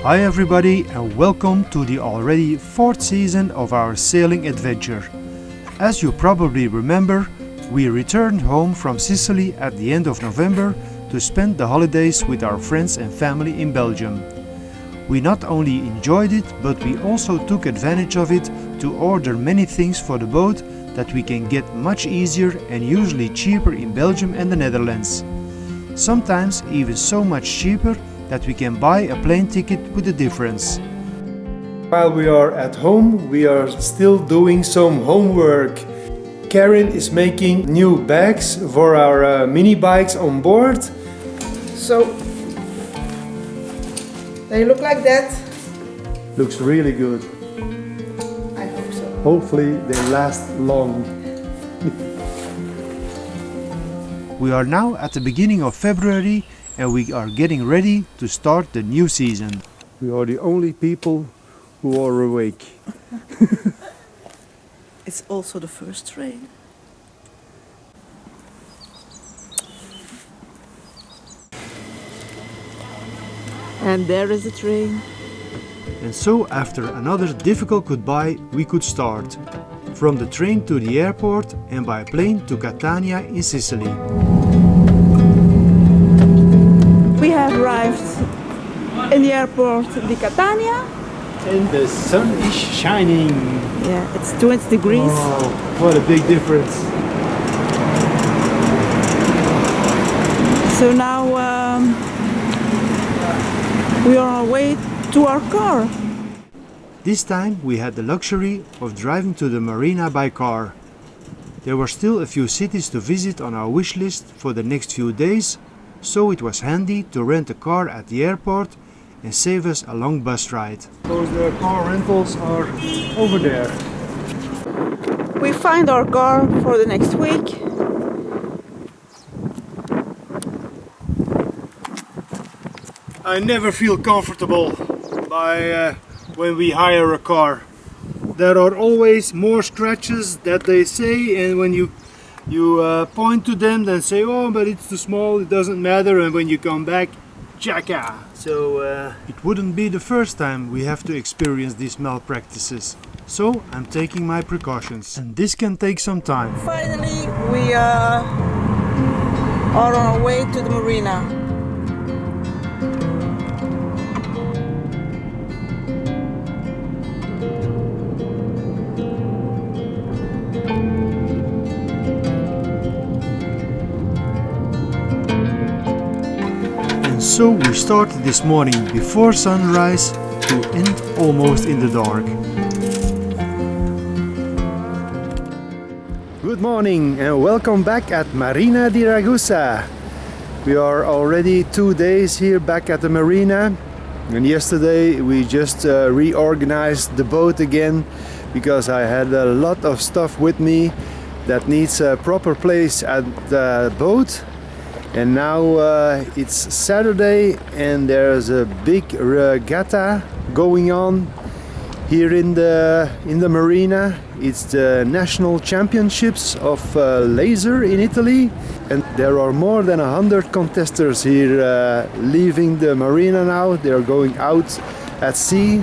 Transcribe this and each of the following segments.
Hi everybody and welcome to the already 4th season of our sailing adventure. As you probably remember, we returned home from Sicily at the end of November to spend the holidays with our friends and family in Belgium. We not only enjoyed it, but we also took advantage of it to order many things for the boat that we can get much easier and usually cheaper in Belgium and the Netherlands. Sometimes even so much cheaper that we can buy a plane ticket with the difference. While we are at home, we are still doing some homework. Karen is making new bags for our mini bikes on board. So they look like that. Looks really good. I hope so. Hopefully they last long. We are now at the beginning of February and we are getting ready to start the new season. We are the only people who are awake. It's also the first train. And there is the train. And so after another difficult goodbye, we could start. From the train to the airport and by plane to Catania in Sicily. We have arrived in the airport di Catania. And the sun is shining. Yeah, it's 20 degrees. Oh, what a big difference. So now we are on our way to our car. This time we had the luxury of driving to the marina by car. There were still a few cities to visit on our wish list for the next few days, so it was handy to rent a car at the airport and save us a long bus ride. Those car rentals are over there. We find our car for the next week. I never feel comfortable when we hire a car. There are always more scratches that they say, and when you point to them, then say, oh, but it's too small, it doesn't matter, and when you come back, chaka. So it wouldn't be the first time we have to experience these malpractices. So I'm taking my precautions, and this can take some time. Finally, we are on our way to the marina. So we started this morning before sunrise to end almost in the dark. good morning and welcome back at Marina di Ragusa. We are already 2 days here back at the marina, and yesterday we just reorganized the boat again because I had a lot of stuff with me that needs a proper place at the boat. And now it's Saturday and there's a big regatta going on here in the marina. It's the national championships of laser in Italy, and there are more than 100 contestants here leaving the marina now. They are going out at sea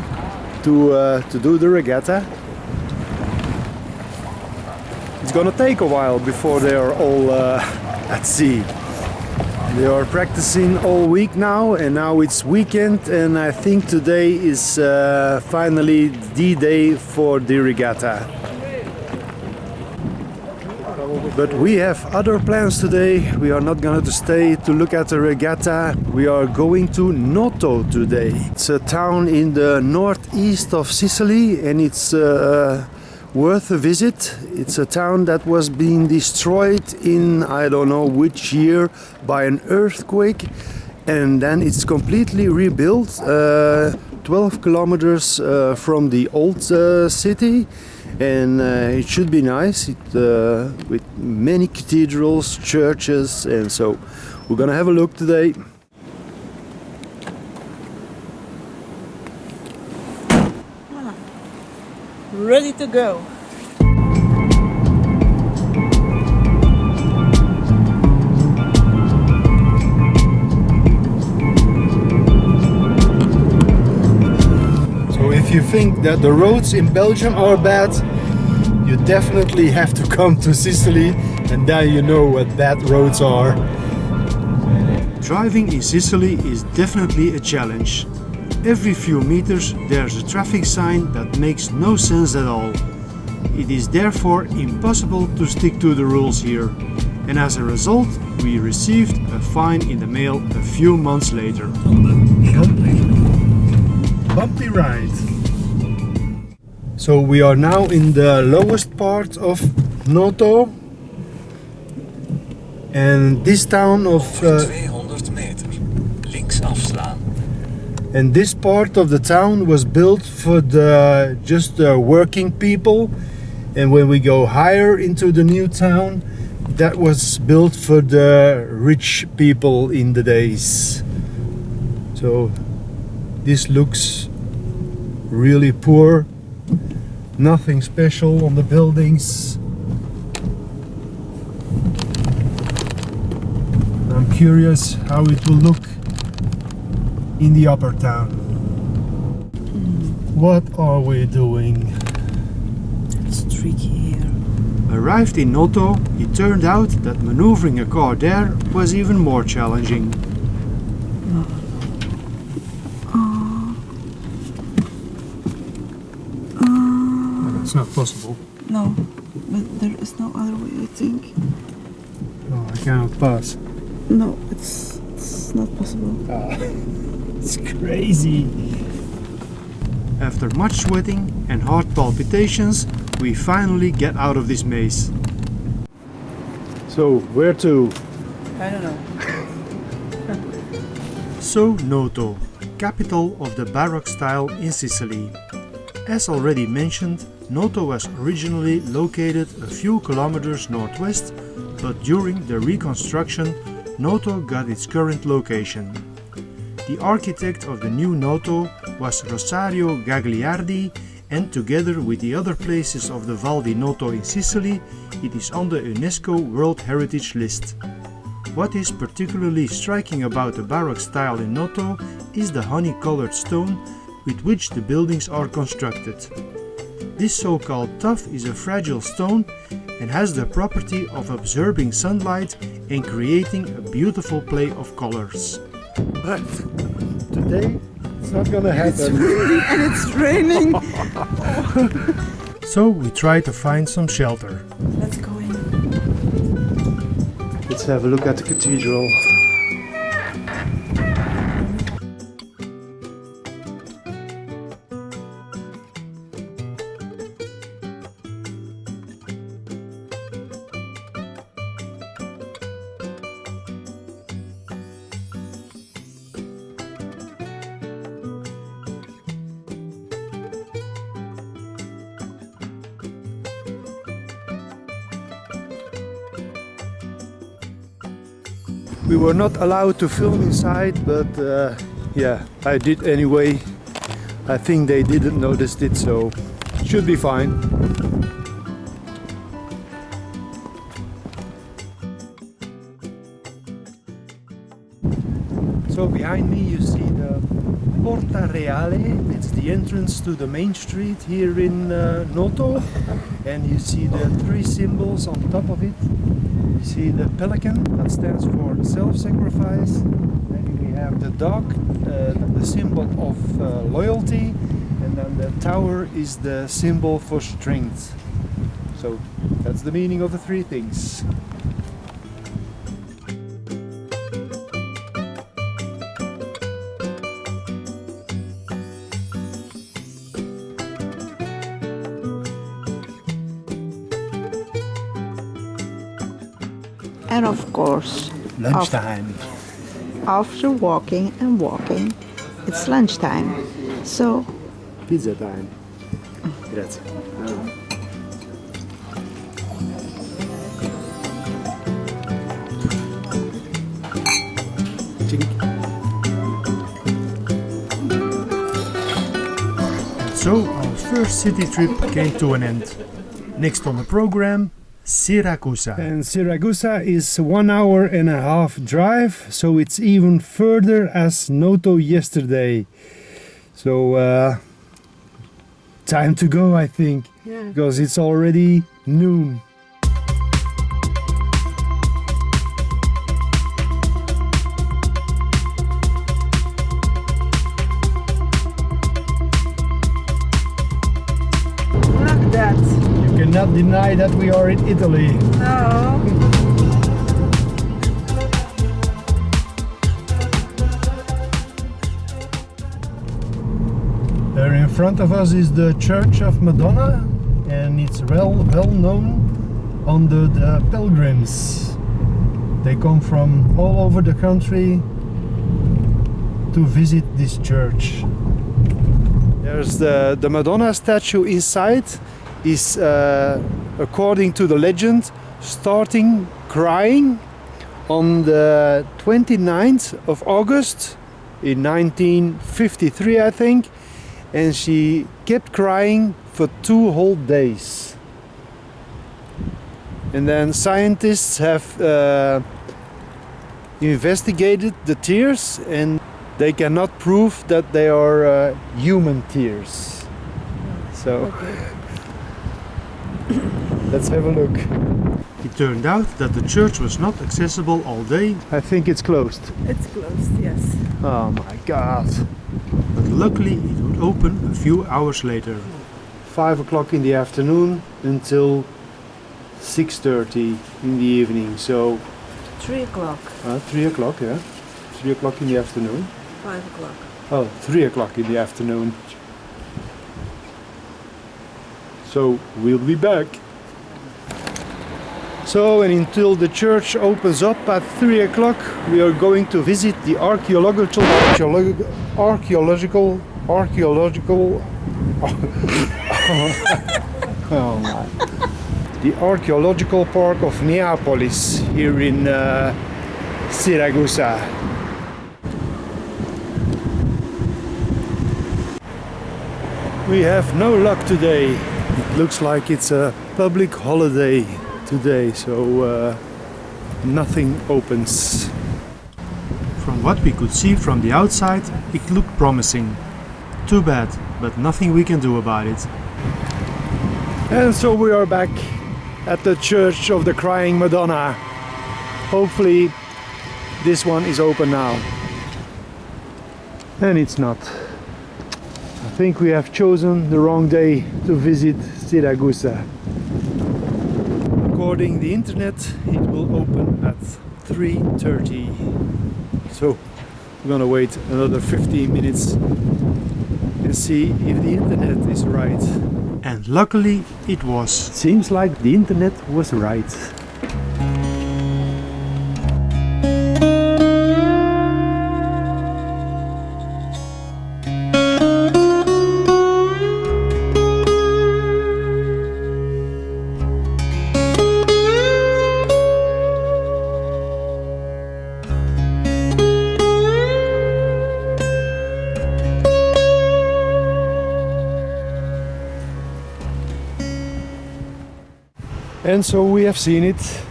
to do the regatta. It's gonna take a while before they are all at sea. They are practicing all week now, and now it's weekend, and I think today is finally the day for the regatta. But we have other plans today. We are not going to stay to look at the regatta. We are going to Noto today. It's a town in the northeast of Sicily, and it's worth a visit. It's a town that was being destroyed in I don't know which year by an earthquake, and then it's completely rebuilt 12 kilometers from the old city, and it should be nice with many cathedrals, churches, and so we're gonna have a look today. Ready to go. you think that the roads in Belgium are bad, you definitely have to come to Sicily, and then you know what bad roads are. Driving in Sicily is definitely a challenge. Every few meters there's a traffic sign that makes no sense at all. It is therefore impossible to stick to the rules here, and as a result we received a fine in the mail a few months later. Bumpy ride. So we are now in the lowest part of Noto, and this town of 200 meter, links afslaan. and this part of the town was built for the just working people, and when we go higher into the new town, that was built for the rich people in the days. So this looks really poor, nothing special on the buildings. I'm curious how it will look in the upper town. What are we doing? It's tricky here. Arrived in Noto, it turned out that maneuvering a car there was even more challenging. It's not possible. No, but there is no other way, I think. Oh, I cannot pass. No, it's not possible. It's crazy. After much sweating and heart palpitations, we finally get out of this maze. So, where to? I don't know. So Noto, capital of the Baroque style in Sicily. As already mentioned, Noto was originally located a few kilometers northwest, but during the reconstruction, Noto got its current location. The architect of the new Noto was Rosario Gagliardi, and together with the other places of the Val di Noto in Sicily, it is on the UNESCO World Heritage List. What is particularly striking about the Baroque style in Noto is the honey-colored stone with which the buildings are constructed. This so-called tuff is a fragile stone and has the property of absorbing sunlight and creating a beautiful play of colors. But today it's not gonna happen. And it's raining. So we try to find some shelter. Let's go in. Let's have a look at the cathedral. We were not allowed to film inside, but yeah, I did anyway. I think they didn't notice it, so should be fine. So behind me you see the Porta Reale. It's the entrance to the main street here in Noto, and you see the three symbols on top of it. You see the pelican, that stands for self-sacrifice. Then we have the dog, the symbol of loyalty, and then the tower is the symbol for strength. So that's the meaning of the three things. And of course, Lunchtime. after walking and walking, it's lunchtime. So, Pizza time. Grazie. So our first city trip came to an end. Next on the program, Siracusa. And Siracusa is 1 hour and a half drive, so it's even further as Noto yesterday. So time to go, I think, because it's already noon. Look at that. You cannot deny that we are in Italy. No. There in front of us is the Church of Madonna, and it's well known under the pilgrims. They come from all over the country to visit this church. There's the Madonna statue inside is, according to the legend, starting crying on the 29th of August in 1953, I think. And she kept crying for 2 whole days. And then scientists have investigated the tears, and they cannot prove that they are human tears. So let's have a look. It turned out that the church was not accessible all day, I think it's closed. It's closed, yes. Oh my God. but luckily it would open a few hours later. 5 o'clock in the afternoon until 6:30 in the evening. So 3 o'clock, 3 o'clock, yeah. 3 o'clock in the afternoon. 5 o'clock. Oh, 3 o'clock in the afternoon. So we'll be back. So, and until the church opens up at 3 o'clock, we are going to visit the archaeological oh my. The archaeological park of Neapolis here in Siracusa. We have no luck today. It looks like it's a public holiday today, so nothing opens. From what we could see from the outside, it looked promising. Too bad, but nothing we can do about it. And so we are back at the Church of the Crying Madonna. Hopefully this one is open now. And it's not. I think we have chosen the wrong day to visit Siracusa. According to the internet, it will open at 3:30. So we're gonna wait another 15 minutes and see if the internet is right. And luckily it was. Seems like the internet was right. And so we have seen it.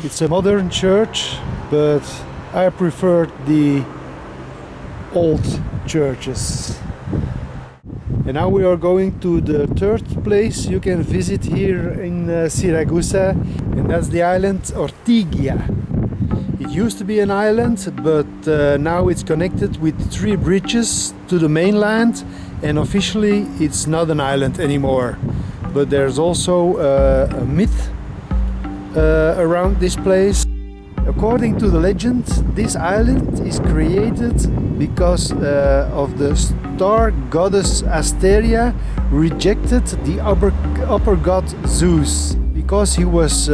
It's a modern church, but I prefer the old churches. And now we are going to the third place you can visit here in Siracusa, and that's the island Ortigia. It used to be an island, but now it's connected with 3 bridges to the mainland, and officially it's not an island anymore. But there's also a myth around this place. According to the legend, this island is created because of the star goddess Asteria rejected the upper god Zeus. Because he was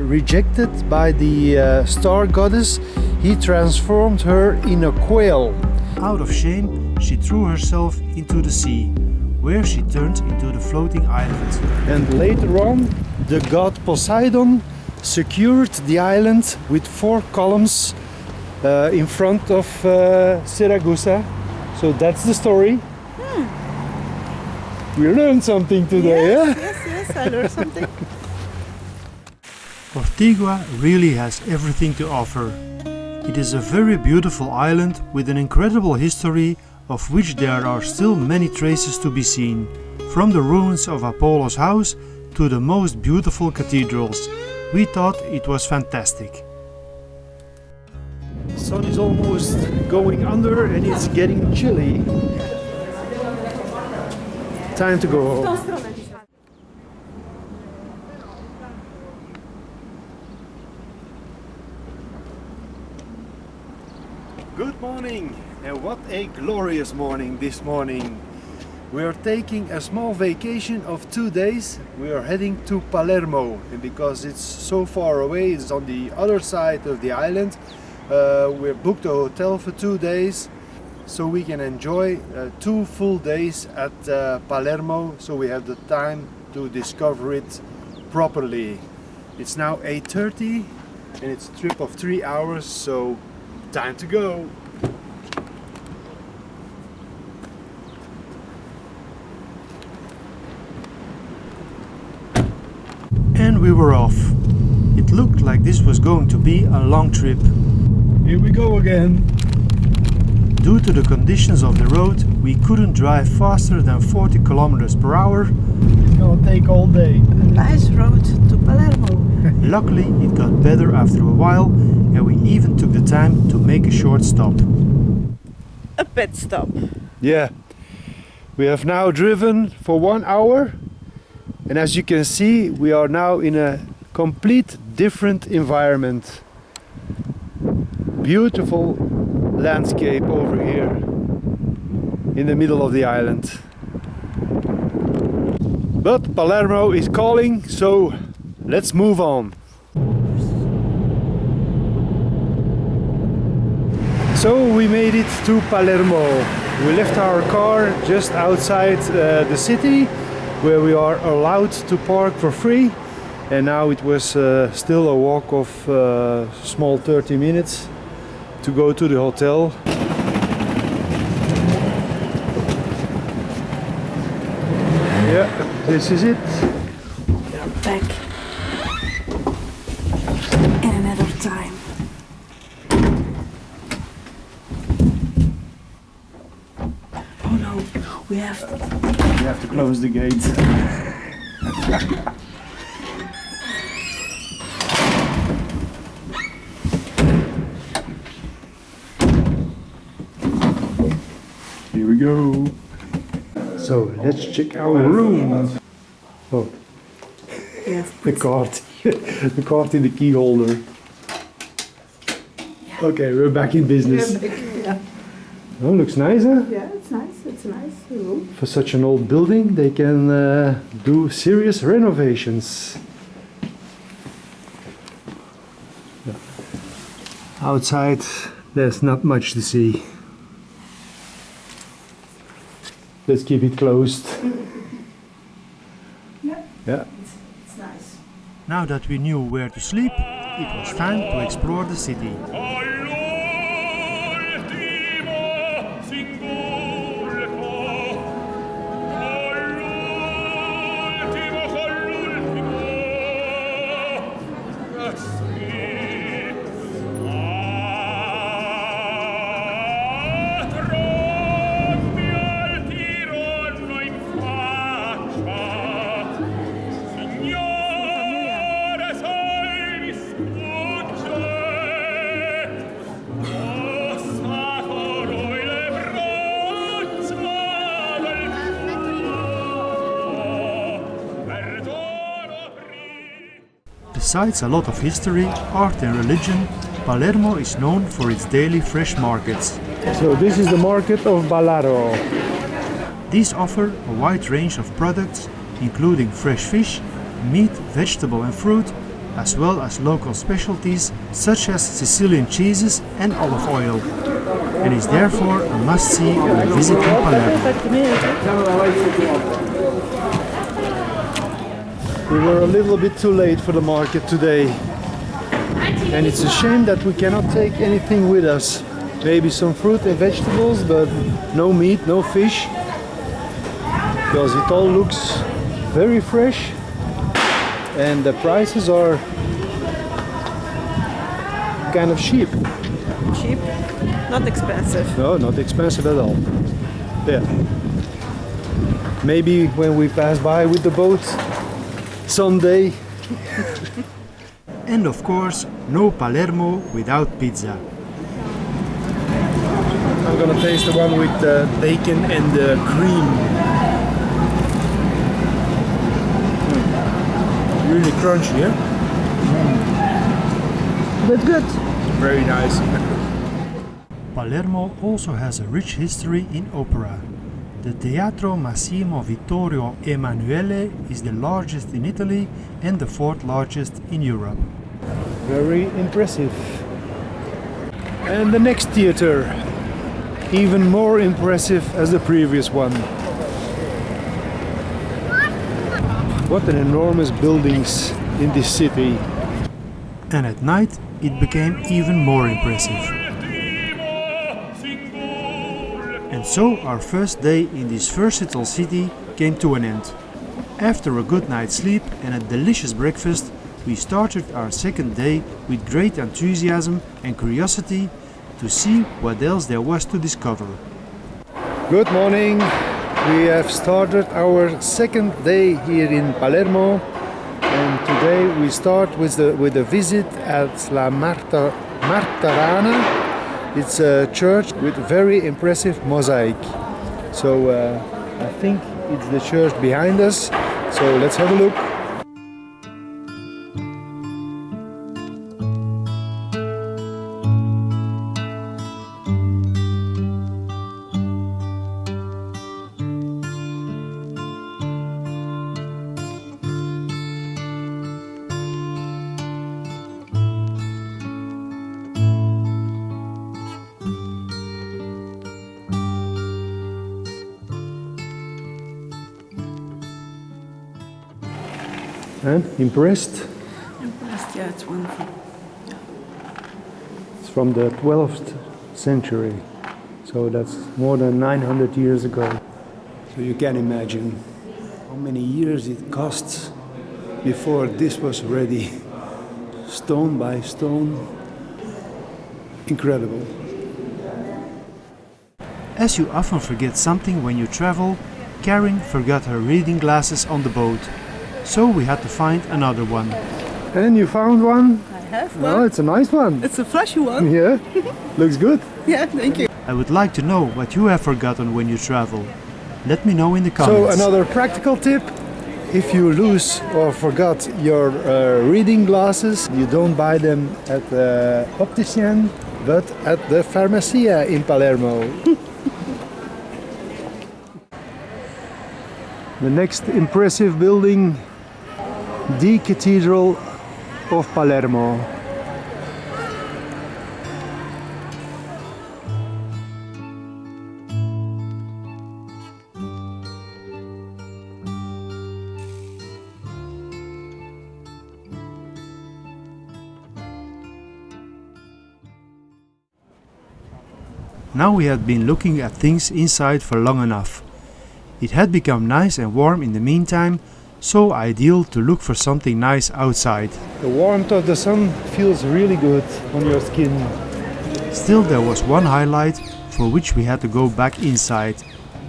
rejected by the star goddess, he transformed her in a quail. Out of shame, she threw herself into the sea, where she turned into the floating island. And later on, the god Poseidon secured the island with 4 columns in front of Siracusa. So that's the story. We learned something today, Yes, I learned something. Ortigia really has everything to offer. It is a very beautiful island with an incredible history of which there are still many traces to be seen, from the ruins of Apollo's house to the most beautiful cathedrals. We thought it was fantastic. The sun is almost going under and it's getting chilly. Time to go home. Good morning, and what a glorious morning this morning. We are taking a small vacation of 2 days. We are heading to Palermo, and because it's so far away, it's on the other side of the island, we booked a hotel for 2 days so we can enjoy 2 full days at Palermo, so we have the time to discover it properly. It's now 8:30 and it's a trip of 3 hours, so time to go. And we were off. It looked like this was going to be a long trip. Here we go again. Due to the conditions of the road, we couldn't drive faster than 40 kilometers per hour. It's gonna take all day. A nice road to Palermo. Luckily, it got better after a while, and we even took the time to make a short stop. A pit stop. Yeah, we have now driven for 1 hour, and as you can see, we are now in a complete different environment. Beautiful landscape over here in the middle of the island. But Palermo is calling, so let's move on. So we made it to Palermo. We left our car just outside the city, where we are allowed to park for free, and now it was still a walk of small 30 minutes to go to the hotel. Yeah, this is it. We're back in another time. Oh no, we have to close the gate. Here we go. So let's check our room. Oh, the card. The card in the key holder. Okay, we're back in business. Yeah. Oh, looks nice, huh? Yeah, it's nice. It's a nice room. For such an old building, they can do serious renovations. Yeah. Outside, there's not much to see. Let's keep it closed. Yeah. Yeah. It's nice. Now that we knew where to sleep, it was time to explore the city. Besides a lot of history, art and religion, Palermo is known for its daily fresh markets. So this is the market of Ballarro. These offer a wide range of products, including fresh fish, meat, vegetable and fruit, as well as local specialties such as Sicilian cheeses and olive oil, and is therefore a must-see when visiting Palermo. We were a little bit too late for the market today, and it's a shame that we cannot take anything with us. Maybe some fruit and vegetables, but no meat, no fish, because it all looks very fresh and the prices are kind of cheap. cheap. Not expensive. No, not expensive at all. Yeah. Maybe when we pass by with the boat someday. And of course, no Palermo without pizza. I'm gonna taste the one with the bacon and the cream. Really crunchy, yeah? But good. Very nice. Palermo also has a rich history in opera. The Teatro Massimo Vittorio Emanuele is the largest in Italy and the fourth largest in Europe. Very impressive. And the next theater, even more impressive as the previous one. What an enormous buildings in this city. And at night it became even more impressive. And so our first day in this versatile city came to an end. After a good night's sleep and a delicious breakfast, we started our second day with great enthusiasm and curiosity to see what else there was to discover. Good morning. We have started our second day here in Palermo, and today we start with a visit at La Martarana. It's a church with very impressive mosaic. So I think it's the church behind us. So let's have a look. And impressed? Impressed, yeah, it's wonderful. It's from the 12th century, so that's more than 900 years ago. So you can imagine how many years it costs before this was ready, stone by stone. Incredible. As you often forget something when you travel, Karen forgot her reading glasses on the boat. So we had to find another one. And you found one? I have one. Oh, it's a nice one. It's a flashy one. Yeah, looks good. Yeah, thank you. I would like to know what you have forgotten when you travel. Let me know in the So comments. another practical tip, if you lose or forgot your reading glasses, you don't buy them at the optician, but at the Farmacia in Palermo. The next impressive building, the Cathedral of Palermo. Now we had been looking at things inside for long enough. It had become nice and warm in the meantime, so ideal to look for something nice outside. The warmth of the sun feels really good on your skin. Still there was one highlight for which we had to go back inside.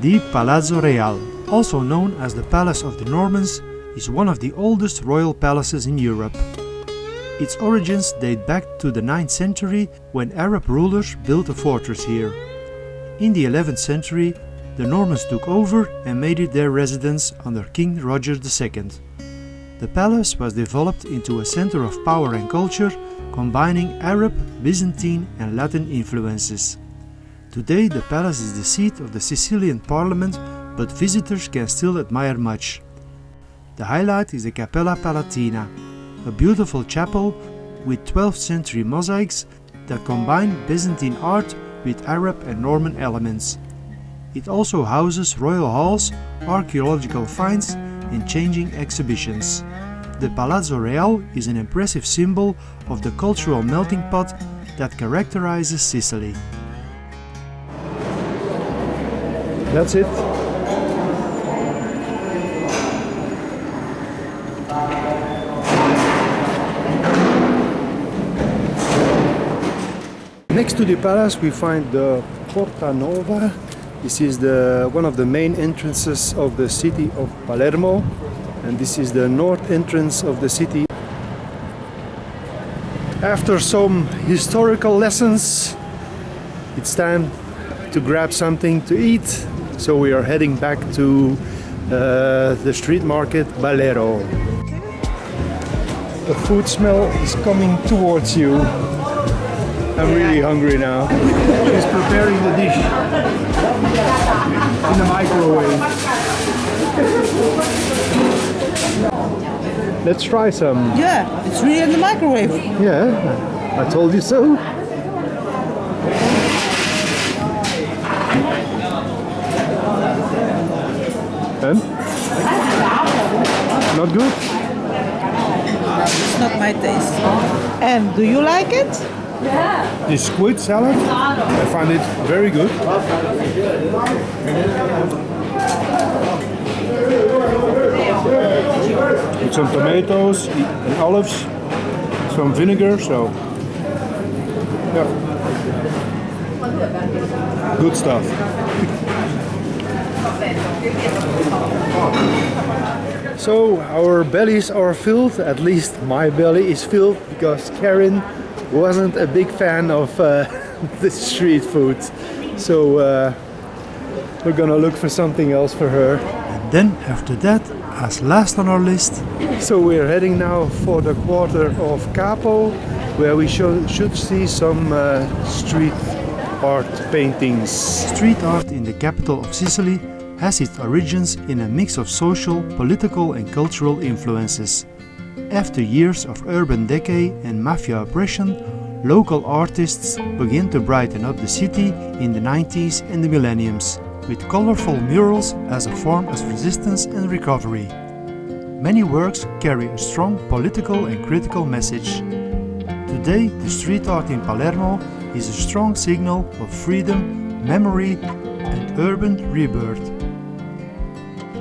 The Palazzo Real, also known as the Palace of the Normans, is one of the oldest royal palaces in Europe. Its origins date back to the 9th century when Arab rulers built a fortress here. In the 11th century, the Normans took over and made it their residence under King Roger II. The palace was developed into a center of power and culture, combining Arab, Byzantine and Latin influences. Today the palace is the seat of the Sicilian parliament, but visitors can still admire much. The highlight is the Cappella Palatina, a beautiful chapel with 12th century mosaics that combine Byzantine art with Arab and Norman elements. It also houses royal halls, archaeological finds and changing exhibitions. The Palazzo Real is an impressive symbol of the cultural melting pot that characterizes Sicily. That's it. Next to the palace we find the Porta Nova. This is one of the main entrances of the city of Palermo, and this is the north entrance of the city. After some historical lessons, it's time to grab something to eat. So we are heading back to the street market Balero. The food smell is coming towards you. I'm really hungry now. She's preparing the dish in the microwave. Let's try some. Yeah, it's really in the microwave. Yeah, I told you so. And? Not good? It's not my taste. And do you like it? This squid salad, I find it very good. With some tomatoes and olives, some vinegar, so yeah, good stuff. So our bellies are filled, at least my belly is filled, because Karen wasn't a big fan of the street food. So we're gonna look for something else for her. And then after that, as last on our list, So we're heading now for the quarter of Capo, where we should see some street art paintings. street art in the capital of Sicily has its origins in a mix of social, political and cultural influences. After years of urban decay and mafia oppression, local artists began to brighten up the city in the 90s and the millenniums, with colorful murals as a form of resistance and recovery. Many works carry a strong political and critical message. Today, the street art in Palermo is a strong signal of freedom, memory and urban rebirth.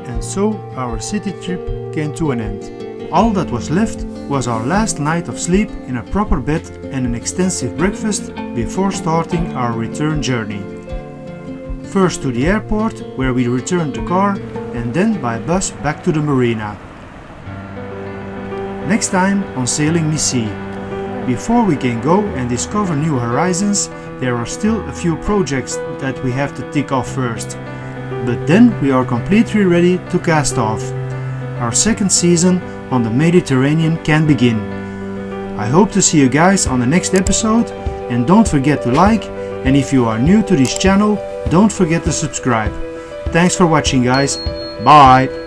And so our city trip came to an end. All that was left was our last night of sleep in a proper bed and an extensive breakfast before starting our return journey. First to the airport, where we returned the car, and then by bus back to the marina. Next time on Sailing Missy. Before we can go and discover new horizons, there are still a few projects that we have to tick off first. But then we are completely ready to cast off. Our second season on the Mediterranean can begin. I hope to see you guys on the next episode, and don't forget to like, and if you are new to this channel, don't forget to subscribe. Thanks for watching guys, bye!